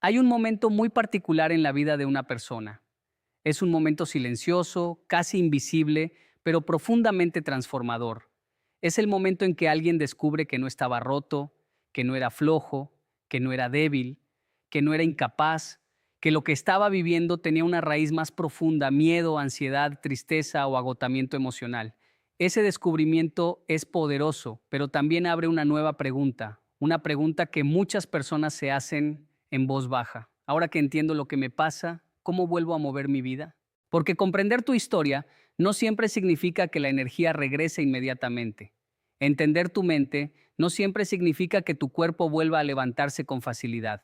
Hay un momento muy particular en la vida de una persona. Es un momento silencioso, casi invisible, pero profundamente transformador. Es el momento en que alguien descubre que no estaba roto, que no era flojo, que no era débil, que no era incapaz, que lo que estaba viviendo tenía una raíz más profunda: miedo, ansiedad, tristeza o agotamiento emocional. Ese descubrimiento es poderoso, pero también abre una pregunta que muchas personas se hacen en voz baja. Ahora que entiendo lo que me pasa, ¿cómo vuelvo a mover mi vida? Porque comprender tu historia no siempre significa que la energía regrese inmediatamente. Entender tu mente no siempre significa que tu cuerpo vuelva a levantarse con facilidad.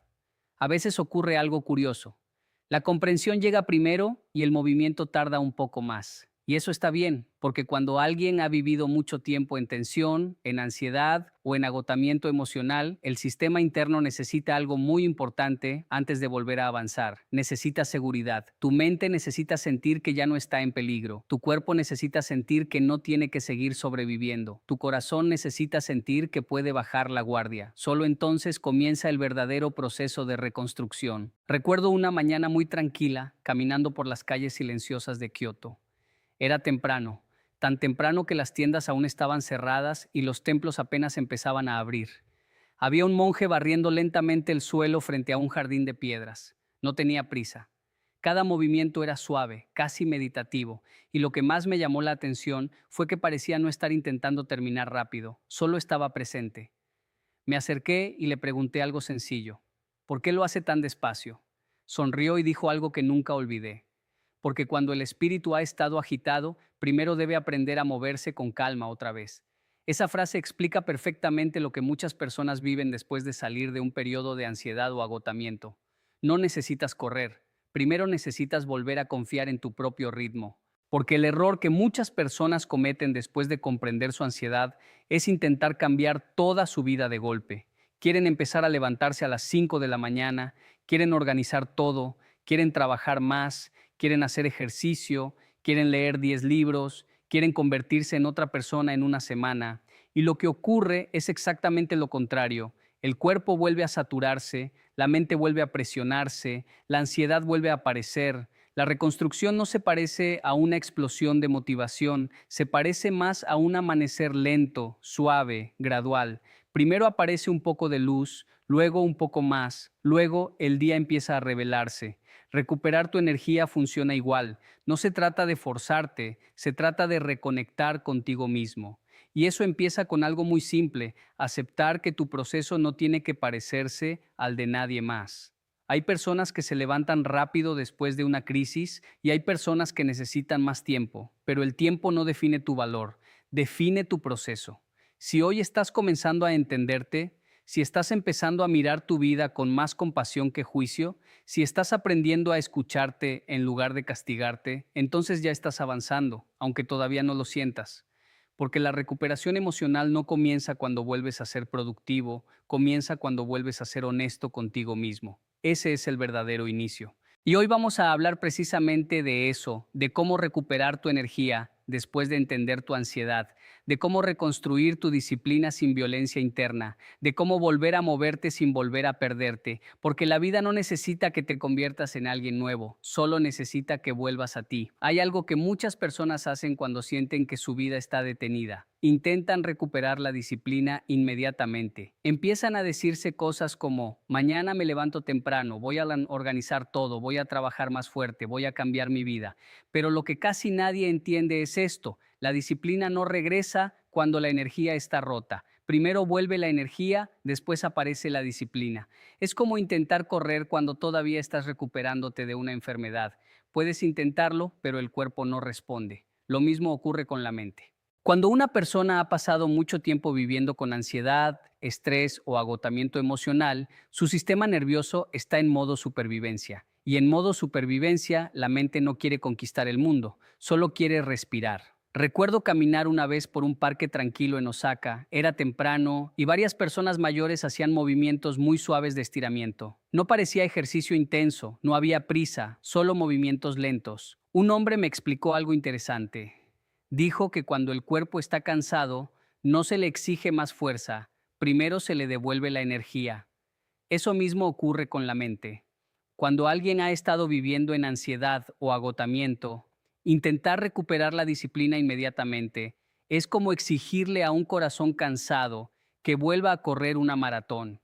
A veces ocurre algo curioso. La comprensión llega primero y el movimiento tarda un poco más. Y eso está bien, porque cuando alguien ha vivido mucho tiempo en tensión, en ansiedad o en agotamiento emocional, el sistema interno necesita algo muy importante antes de volver a avanzar. Necesita seguridad. Tu mente necesita sentir que ya no está en peligro. Tu cuerpo necesita sentir que no tiene que seguir sobreviviendo. Tu corazón necesita sentir que puede bajar la guardia. Solo entonces comienza el verdadero proceso de reconstrucción. Recuerdo una mañana muy tranquila, caminando por las calles silenciosas de Kioto. Era temprano, tan temprano que las tiendas aún estaban cerradas y los templos apenas empezaban a abrir. Había un monje barriendo lentamente el suelo frente a un jardín de piedras. No tenía prisa. Cada movimiento era suave, casi meditativo, y lo que más me llamó la atención fue que parecía no estar intentando terminar rápido, solo estaba presente. Me acerqué y le pregunté algo sencillo. ¿Por qué lo hace tan despacio? Sonrió y dijo algo que nunca olvidé: porque cuando el espíritu ha estado agitado, primero debe aprender a moverse con calma otra vez. Esa frase explica perfectamente lo que muchas personas viven después de salir de un periodo de ansiedad o agotamiento. No necesitas correr, primero necesitas volver a confiar en tu propio ritmo. Porque el error que muchas personas cometen después de comprender su ansiedad es intentar cambiar toda su vida de golpe. Quieren empezar a levantarse a las 5 de la mañana, quieren organizar todo, quieren trabajar más, quieren hacer ejercicio, quieren leer 10 libros, quieren convertirse en otra persona en una semana. Y lo que ocurre es exactamente lo contrario. El cuerpo vuelve a saturarse, la mente vuelve a presionarse, la ansiedad vuelve a aparecer. La reconstrucción no se parece a una explosión de motivación, se parece más a un amanecer lento, suave, gradual. Primero aparece un poco de luz, luego un poco más, luego el día empieza a revelarse. Recuperar tu energía funciona igual. No se trata de forzarte, se trata de reconectar contigo mismo. Y eso empieza con algo muy simple: aceptar que tu proceso no tiene que parecerse al de nadie más. Hay personas que se levantan rápido después de una crisis y hay personas que necesitan más tiempo, pero el tiempo no define tu valor, define tu proceso. Si hoy estás comenzando a entenderte, si estás empezando a mirar tu vida con más compasión que juicio, si estás aprendiendo a escucharte en lugar de castigarte, entonces ya estás avanzando, aunque todavía no lo sientas. Porque la recuperación emocional no comienza cuando vuelves a ser productivo, comienza cuando vuelves a ser honesto contigo mismo. Ese es el verdadero inicio. Y hoy vamos a hablar precisamente de eso, de cómo recuperar tu energía después de entender tu ansiedad, de cómo reconstruir tu disciplina sin violencia interna, de cómo volver a moverte sin volver a perderte, porque la vida no necesita que te conviertas en alguien nuevo, solo necesita que vuelvas a ti. Hay algo que muchas personas hacen cuando sienten que su vida está detenida. Intentan recuperar la disciplina inmediatamente. Empiezan a decirse cosas como: mañana me levanto temprano, voy a organizar todo, voy a trabajar más fuerte, voy a cambiar mi vida. Pero lo que casi nadie entiende es esto: la disciplina no regresa cuando la energía está rota. Primero vuelve la energía, después aparece la disciplina. Es como intentar correr cuando todavía estás recuperándote de una enfermedad. Puedes intentarlo, pero el cuerpo no responde. Lo mismo ocurre con la mente. Cuando una persona ha pasado mucho tiempo viviendo con ansiedad, estrés o agotamiento emocional, su sistema nervioso está en modo supervivencia. Y en modo supervivencia, la mente no quiere conquistar el mundo, solo quiere respirar. Recuerdo caminar una vez por un parque tranquilo en Osaka. Era temprano y varias personas mayores hacían movimientos muy suaves de estiramiento. No parecía ejercicio intenso, no había prisa, solo movimientos lentos. Un hombre me explicó algo interesante. Dijo que cuando el cuerpo está cansado, no se le exige más fuerza, primero se le devuelve la energía. Eso mismo ocurre con la mente. Cuando alguien ha estado viviendo en ansiedad o agotamiento, intentar recuperar la disciplina inmediatamente es como exigirle a un corazón cansado que vuelva a correr una maratón.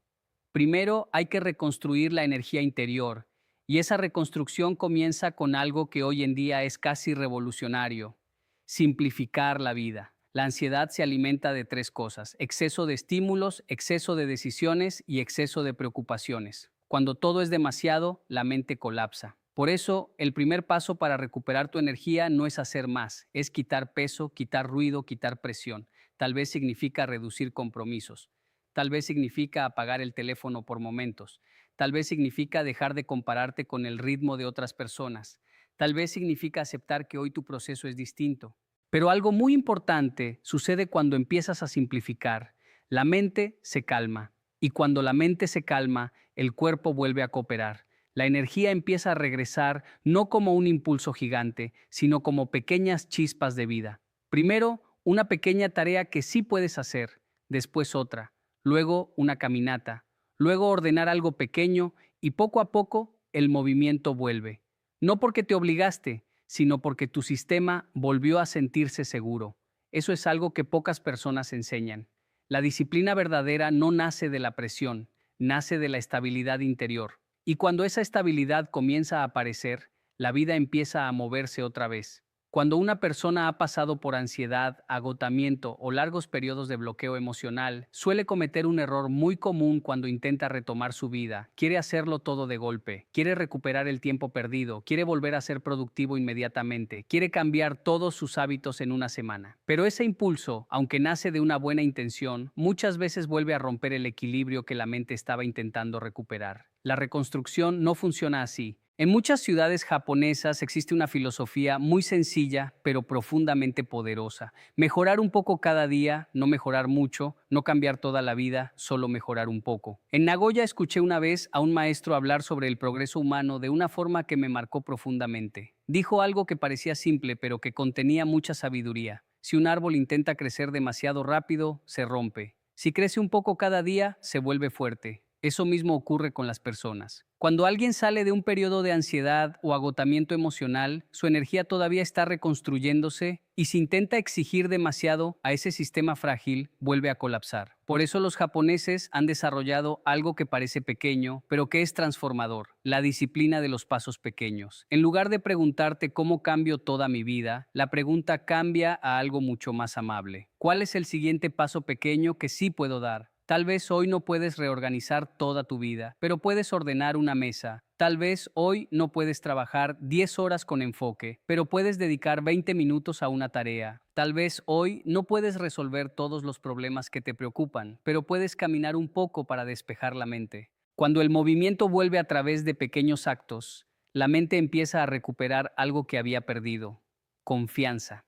Primero hay que reconstruir la energía interior, y esa reconstrucción comienza con algo que hoy en día es casi revolucionario: simplificar la vida. La ansiedad se alimenta de tres cosas: exceso de estímulos, exceso de decisiones y exceso de preocupaciones. Cuando todo es demasiado, la mente colapsa. Por eso, el primer paso para recuperar tu energía no es hacer más, es quitar peso, quitar ruido, quitar presión. Tal vez significa reducir compromisos. Tal vez significa apagar el teléfono por momentos. Tal vez significa dejar de compararte con el ritmo de otras personas. Tal vez significa aceptar que hoy tu proceso es distinto. Pero algo muy importante sucede cuando empiezas a simplificar. La mente se calma. Y cuando la mente se calma, el cuerpo vuelve a cooperar. La energía empieza a regresar no como un impulso gigante, sino como pequeñas chispas de vida. Primero, una pequeña tarea que sí puedes hacer, después otra, luego una caminata, luego ordenar algo pequeño y poco a poco el movimiento vuelve. No porque te obligaste, sino porque tu sistema volvió a sentirse seguro. Eso es algo que pocas personas enseñan. La disciplina verdadera no nace de la presión, nace de la estabilidad interior. Y cuando esa estabilidad comienza a aparecer, la vida empieza a moverse otra vez. Cuando una persona ha pasado por ansiedad, agotamiento o largos periodos de bloqueo emocional, suele cometer un error muy común cuando intenta retomar su vida. Quiere hacerlo todo de golpe, quiere recuperar el tiempo perdido, quiere volver a ser productivo inmediatamente, quiere cambiar todos sus hábitos en una semana. Pero ese impulso, aunque nace de una buena intención, muchas veces vuelve a romper el equilibrio que la mente estaba intentando recuperar. La reconstrucción no funciona así. En muchas ciudades japonesas existe una filosofía muy sencilla, pero profundamente poderosa: mejorar un poco cada día, no mejorar mucho, no cambiar toda la vida, solo mejorar un poco. En Nagoya escuché una vez a un maestro hablar sobre el progreso humano de una forma que me marcó profundamente. Dijo algo que parecía simple, pero que contenía mucha sabiduría. Si un árbol intenta crecer demasiado rápido, se rompe. Si crece un poco cada día, se vuelve fuerte. Eso mismo ocurre con las personas. Cuando alguien sale de un periodo de ansiedad o agotamiento emocional, su energía todavía está reconstruyéndose, y si intenta exigir demasiado a ese sistema frágil, vuelve a colapsar. Por eso los japoneses han desarrollado algo que parece pequeño, pero que es transformador: la disciplina de los pasos pequeños. En lugar de preguntarte cómo cambio toda mi vida, la pregunta cambia a algo mucho más amable: ¿cuál es el siguiente paso pequeño que sí puedo dar? Tal vez hoy no puedes reorganizar toda tu vida, pero puedes ordenar una mesa. Tal vez hoy no puedes trabajar 10 horas con enfoque, pero puedes dedicar 20 minutos a una tarea. Tal vez hoy no puedes resolver todos los problemas que te preocupan, pero puedes caminar un poco para despejar la mente. Cuando el movimiento vuelve a través de pequeños actos, la mente empieza a recuperar algo que había perdido: confianza.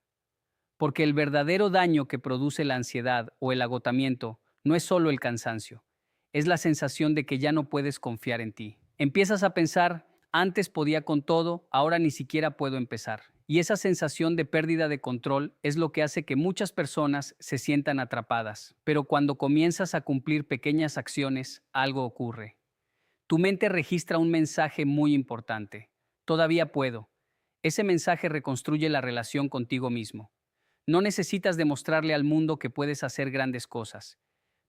Porque el verdadero daño que produce la ansiedad o el agotamiento no es solo el cansancio, es la sensación de que ya no puedes confiar en ti. Empiezas a pensar: antes podía con todo, ahora ni siquiera puedo empezar. Y esa sensación de pérdida de control es lo que hace que muchas personas se sientan atrapadas. Pero cuando comienzas a cumplir pequeñas acciones, algo ocurre. Tu mente registra un mensaje muy importante: todavía puedo. Ese mensaje reconstruye la relación contigo mismo. No necesitas demostrarle al mundo que puedes hacer grandes cosas.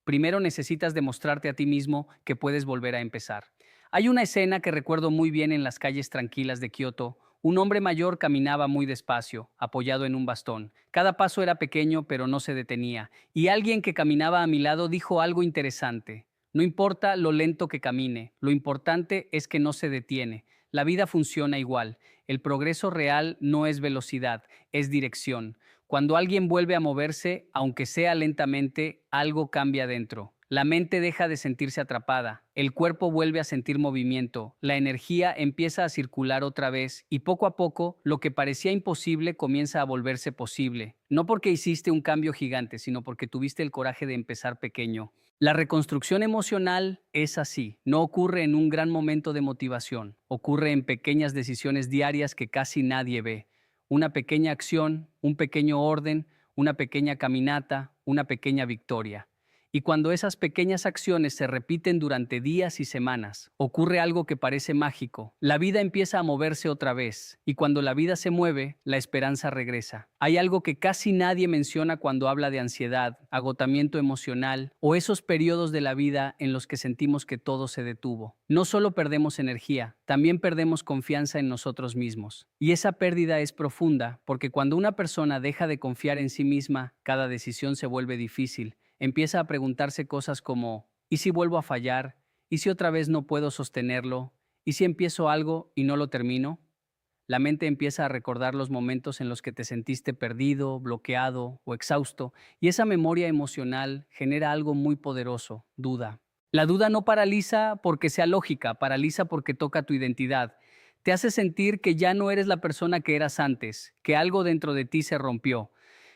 Primero necesitas demostrarte a ti mismo que puedes volver a empezar. Hay una escena que recuerdo muy bien en las calles tranquilas de Kioto. Un hombre mayor caminaba muy despacio, apoyado en un bastón. Cada paso era pequeño, pero no se detenía. Y alguien que caminaba a mi lado dijo algo interesante: no importa lo lento que camine, lo importante es que no se detiene. La vida funciona igual. El progreso real no es velocidad, es dirección. Cuando alguien vuelve a moverse, aunque sea lentamente, algo cambia dentro. La mente deja de sentirse atrapada, el cuerpo vuelve a sentir movimiento, la energía empieza a circular otra vez, y poco a poco lo que parecía imposible comienza a volverse posible. No porque hiciste un cambio gigante, sino porque tuviste el coraje de empezar pequeño. La reconstrucción emocional es así: no ocurre en un gran momento de motivación, ocurre en pequeñas decisiones diarias que casi nadie ve. Una pequeña acción, un pequeño orden, una pequeña caminata, una pequeña victoria. Y cuando esas pequeñas acciones se repiten durante días y semanas, ocurre algo que parece mágico. La vida empieza a moverse otra vez, y cuando la vida se mueve, la esperanza regresa. Hay algo que casi nadie menciona cuando habla de ansiedad, agotamiento emocional o esos periodos de la vida en los que sentimos que todo se detuvo. No solo perdemos energía, también perdemos confianza en nosotros mismos. Y esa pérdida es profunda, porque cuando una persona deja de confiar en sí misma, cada decisión se vuelve difícil. Empieza a preguntarse cosas como, ¿y si vuelvo a fallar? ¿Y si otra vez no puedo sostenerlo? ¿Y si empiezo algo y no lo termino? La mente empieza a recordar los momentos en los que te sentiste perdido, bloqueado o exhausto, y esa memoria emocional genera algo muy poderoso, duda. La duda no paraliza porque sea lógica, paraliza porque toca tu identidad. Te hace sentir que ya no eres la persona que eras antes, que algo dentro de ti se rompió.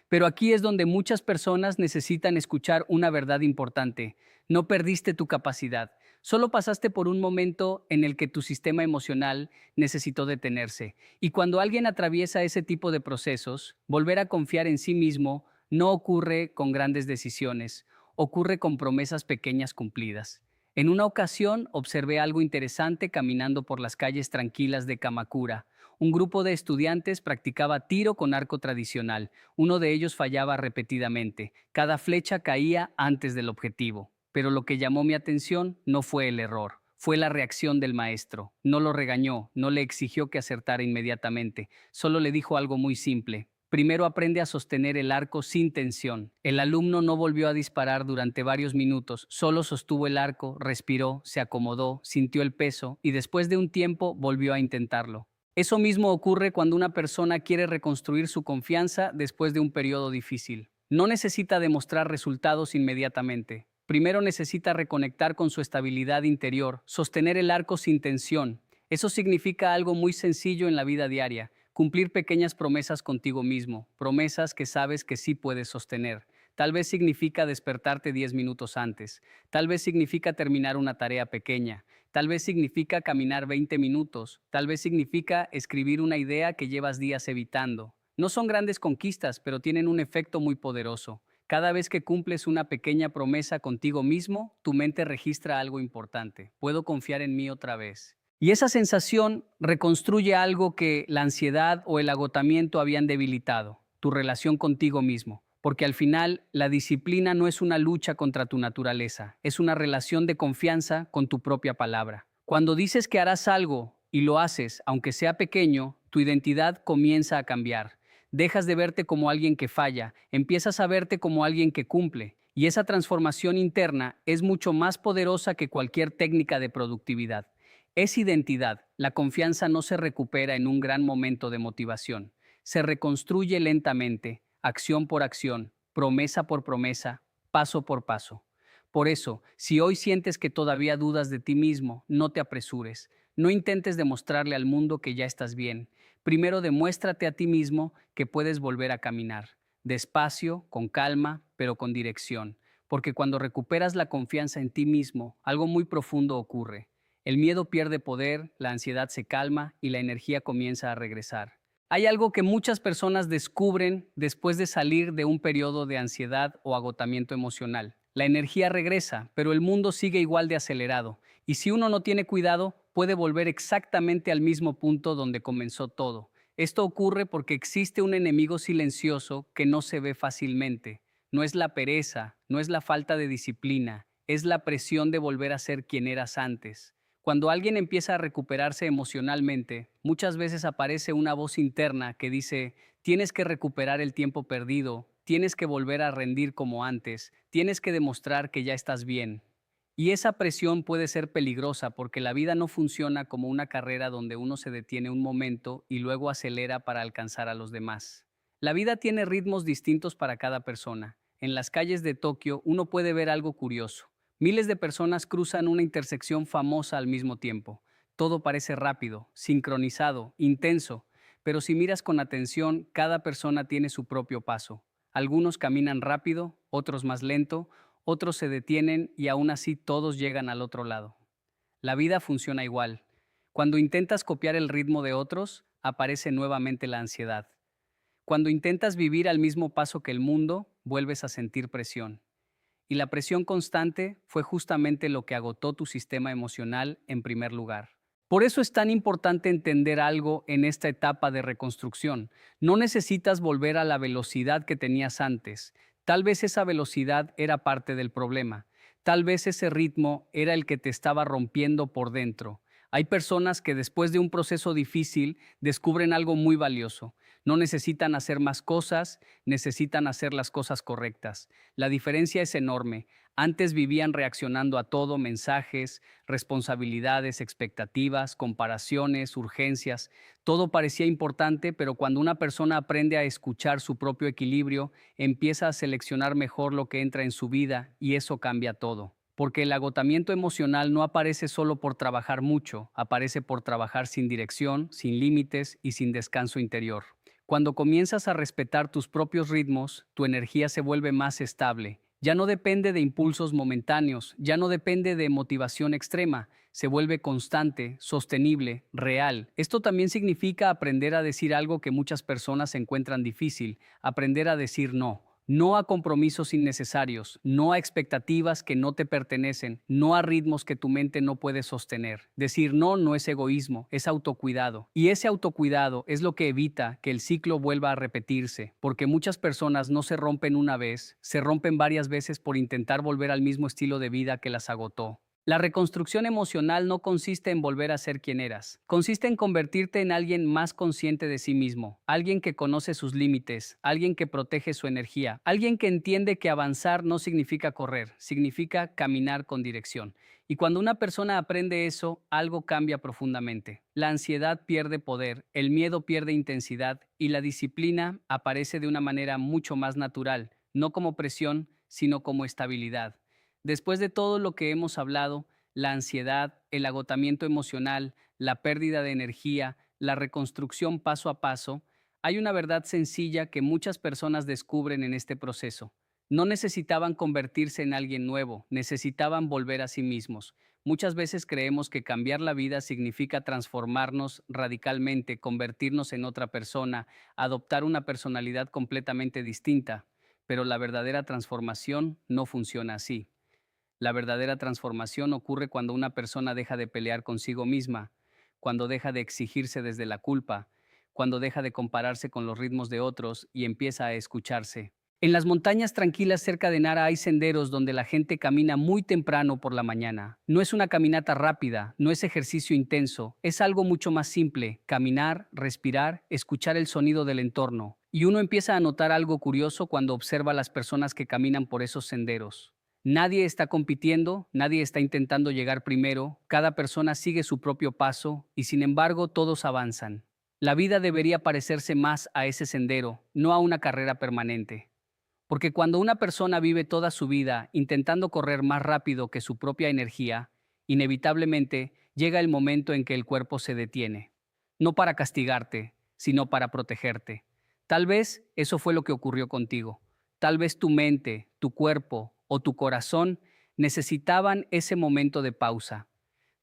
Pero aquí es donde muchas personas necesitan escuchar una verdad importante. No perdiste tu capacidad. Solo pasaste por un momento en el que tu sistema emocional necesitó detenerse. Y cuando alguien atraviesa ese tipo de procesos, volver a confiar en sí mismo no ocurre con grandes decisiones, ocurre con promesas pequeñas cumplidas. En una ocasión observé algo interesante caminando por las calles tranquilas de Kamakura. Un grupo de estudiantes practicaba tiro con arco tradicional. Uno de ellos fallaba repetidamente. Cada flecha caía antes del objetivo. Pero lo que llamó mi atención no fue el error, fue la reacción del maestro. No lo regañó, no le exigió que acertara inmediatamente, solo le dijo algo muy simple. Primero aprende a sostener el arco sin tensión. El alumno no volvió a disparar durante varios minutos, solo sostuvo el arco, respiró, se acomodó, sintió el peso y después de un tiempo volvió a intentarlo. Eso mismo ocurre cuando una persona quiere reconstruir su confianza después de un periodo difícil. No necesita demostrar resultados inmediatamente. Primero necesita reconectar con su estabilidad interior, sostener el arco sin tensión. Eso significa algo muy sencillo en la vida diaria, cumplir pequeñas promesas contigo mismo, promesas que sabes que sí puedes sostener. Tal vez significa despertarte 10 minutos antes, tal vez significa terminar una tarea pequeña, tal vez significa caminar 20 minutos, tal vez significa escribir una idea que llevas días evitando. No son grandes conquistas, pero tienen un efecto muy poderoso. Cada vez que cumples una pequeña promesa contigo mismo, tu mente registra algo importante. Puedo confiar en mí otra vez. Y esa sensación reconstruye algo que la ansiedad o el agotamiento habían debilitado, tu relación contigo mismo. Porque al final, la disciplina no es una lucha contra tu naturaleza, es una relación de confianza con tu propia palabra. Cuando dices que harás algo y lo haces, aunque sea pequeño, tu identidad comienza a cambiar. Dejas de verte como alguien que falla, empiezas a verte como alguien que cumple. Y esa transformación interna es mucho más poderosa que cualquier técnica de productividad. Es identidad. La confianza no se recupera en un gran momento de motivación. Se reconstruye lentamente, acción por acción, promesa por promesa, paso por paso. Por eso, si hoy sientes que todavía dudas de ti mismo, no te apresures. No intentes demostrarle al mundo que ya estás bien. Primero demuéstrate a ti mismo que puedes volver a caminar. Despacio, con calma, pero con dirección. Porque cuando recuperas la confianza en ti mismo, algo muy profundo ocurre. El miedo pierde poder, la ansiedad se calma y la energía comienza a regresar. Hay algo que muchas personas descubren después de salir de un periodo de ansiedad o agotamiento emocional. La energía regresa, pero el mundo sigue igual de acelerado. Y si uno no tiene cuidado, puede volver exactamente al mismo punto donde comenzó todo. Esto ocurre porque existe un enemigo silencioso que no se ve fácilmente. No es la pereza, no es la falta de disciplina, es la presión de volver a ser quien eras antes. Cuando alguien empieza a recuperarse emocionalmente, muchas veces aparece una voz interna que dice, tienes que recuperar el tiempo perdido, tienes que volver a rendir como antes, tienes que demostrar que ya estás bien. Y esa presión puede ser peligrosa porque la vida no funciona como una carrera donde uno se detiene un momento y luego acelera para alcanzar a los demás. La vida tiene ritmos distintos para cada persona. En las calles de Tokio uno puede ver algo curioso. Miles de personas cruzan una intersección famosa al mismo tiempo. Todo parece rápido, sincronizado, intenso, pero si miras con atención, cada persona tiene su propio paso. Algunos caminan rápido, otros más lento, otros se detienen y aún así todos llegan al otro lado. La vida funciona igual. Cuando intentas copiar el ritmo de otros, aparece nuevamente la ansiedad. Cuando intentas vivir al mismo paso que el mundo, vuelves a sentir presión. Y la presión constante fue justamente lo que agotó tu sistema emocional en primer lugar. Por eso es tan importante entender algo en esta etapa de reconstrucción. No necesitas volver a la velocidad que tenías antes. Tal vez esa velocidad era parte del problema. Tal vez ese ritmo era el que te estaba rompiendo por dentro. Hay personas que después de un proceso difícil descubren algo muy valioso. No necesitan hacer más cosas, necesitan hacer las cosas correctas. La diferencia es enorme. Antes vivían reaccionando a todo, mensajes, responsabilidades, expectativas, comparaciones, urgencias. Todo parecía importante, pero cuando una persona aprende a escuchar su propio equilibrio, empieza a seleccionar mejor lo que entra en su vida y eso cambia todo. Porque el agotamiento emocional no aparece solo por trabajar mucho, aparece por trabajar sin dirección, sin límites y sin descanso interior. Cuando comienzas a respetar tus propios ritmos, tu energía se vuelve más estable. Ya no depende de impulsos momentáneos, ya no depende de motivación extrema, se vuelve constante, sostenible, real. Esto también significa aprender a decir algo que muchas personas encuentran difícil, aprender a decir no. No a compromisos innecesarios, no a expectativas que no te pertenecen, no a ritmos que tu mente no puede sostener. Decir no no es egoísmo, es autocuidado. Y ese autocuidado es lo que evita que el ciclo vuelva a repetirse, porque muchas personas no se rompen una vez, se rompen varias veces por intentar volver al mismo estilo de vida que las agotó. La reconstrucción emocional no consiste en volver a ser quien eras, consiste en convertirte en alguien más consciente de sí mismo, alguien que conoce sus límites, alguien que protege su energía, alguien que entiende que avanzar no significa correr, significa caminar con dirección. Y cuando una persona aprende eso, algo cambia profundamente. La ansiedad pierde poder, el miedo pierde intensidad y la disciplina aparece de una manera mucho más natural, no como presión, sino como estabilidad. Después de todo lo que hemos hablado, la ansiedad, el agotamiento emocional, la pérdida de energía, la reconstrucción paso a paso, hay una verdad sencilla que muchas personas descubren en este proceso. No necesitaban convertirse en alguien nuevo, necesitaban volver a sí mismos. Muchas veces creemos que cambiar la vida significa transformarnos radicalmente, convertirnos en otra persona, adoptar una personalidad completamente distinta, pero la verdadera transformación no funciona así. La verdadera transformación ocurre cuando una persona deja de pelear consigo misma, cuando deja de exigirse desde la culpa, cuando deja de compararse con los ritmos de otros y empieza a escucharse. En las montañas tranquilas cerca de Nara hay senderos donde la gente camina muy temprano por la mañana. No es una caminata rápida, no es ejercicio intenso, es algo mucho más simple: caminar, respirar, escuchar el sonido del entorno. Y uno empieza a notar algo curioso cuando observa a las personas que caminan por esos senderos. Nadie está compitiendo, nadie está intentando llegar primero, cada persona sigue su propio paso y sin embargo todos avanzan. La vida debería parecerse más a ese sendero, no a una carrera permanente. Porque cuando una persona vive toda su vida intentando correr más rápido que su propia energía, inevitablemente llega el momento en que el cuerpo se detiene. No para castigarte, sino para protegerte. Tal vez eso fue lo que ocurrió contigo. Tal vez tu mente, tu cuerpo o tu corazón necesitaban ese momento de pausa.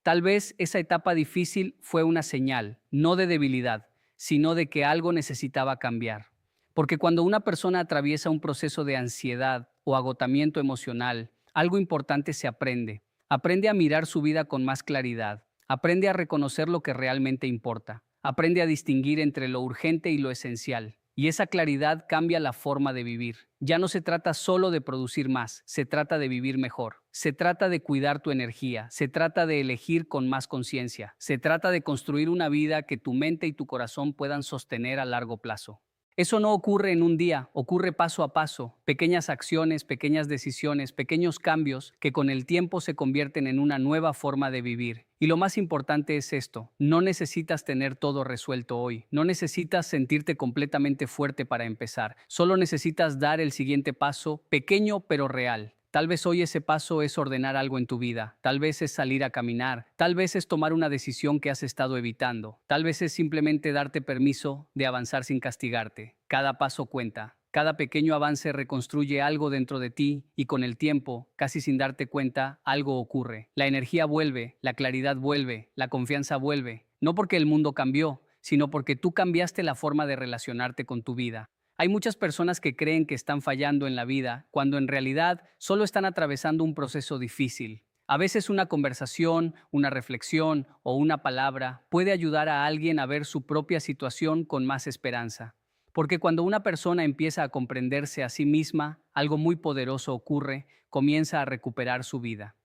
Tal vez esa etapa difícil fue una señal, no de debilidad, sino de que algo necesitaba cambiar. Porque cuando una persona atraviesa un proceso de ansiedad o agotamiento emocional, algo importante se aprende. Aprende a mirar su vida con más claridad. Aprende a reconocer lo que realmente importa. Aprende a distinguir entre lo urgente y lo esencial. Y esa claridad cambia la forma de vivir. Ya no se trata solo de producir más, se trata de vivir mejor. Se trata de cuidar tu energía, se trata de elegir con más conciencia. Se trata de construir una vida que tu mente y tu corazón puedan sostener a largo plazo. Eso no ocurre en un día, ocurre paso a paso, pequeñas acciones, pequeñas decisiones, pequeños cambios que con el tiempo se convierten en una nueva forma de vivir. Y lo más importante es esto: no necesitas tener todo resuelto hoy, no necesitas sentirte completamente fuerte para empezar, solo necesitas dar el siguiente paso, pequeño pero real. Tal vez hoy ese paso es ordenar algo en tu vida, tal vez es salir a caminar, tal vez es tomar una decisión que has estado evitando, tal vez es simplemente darte permiso de avanzar sin castigarte. Cada paso cuenta, cada pequeño avance reconstruye algo dentro de ti y con el tiempo, casi sin darte cuenta, algo ocurre. La energía vuelve, la claridad vuelve, la confianza vuelve, no porque el mundo cambió, sino porque tú cambiaste la forma de relacionarte con tu vida. Hay muchas personas que creen que están fallando en la vida, cuando en realidad solo están atravesando un proceso difícil. A veces una conversación, una reflexión o una palabra puede ayudar a alguien a ver su propia situación con más esperanza. Porque cuando una persona empieza a comprenderse a sí misma, algo muy poderoso ocurre, comienza a recuperar su vida.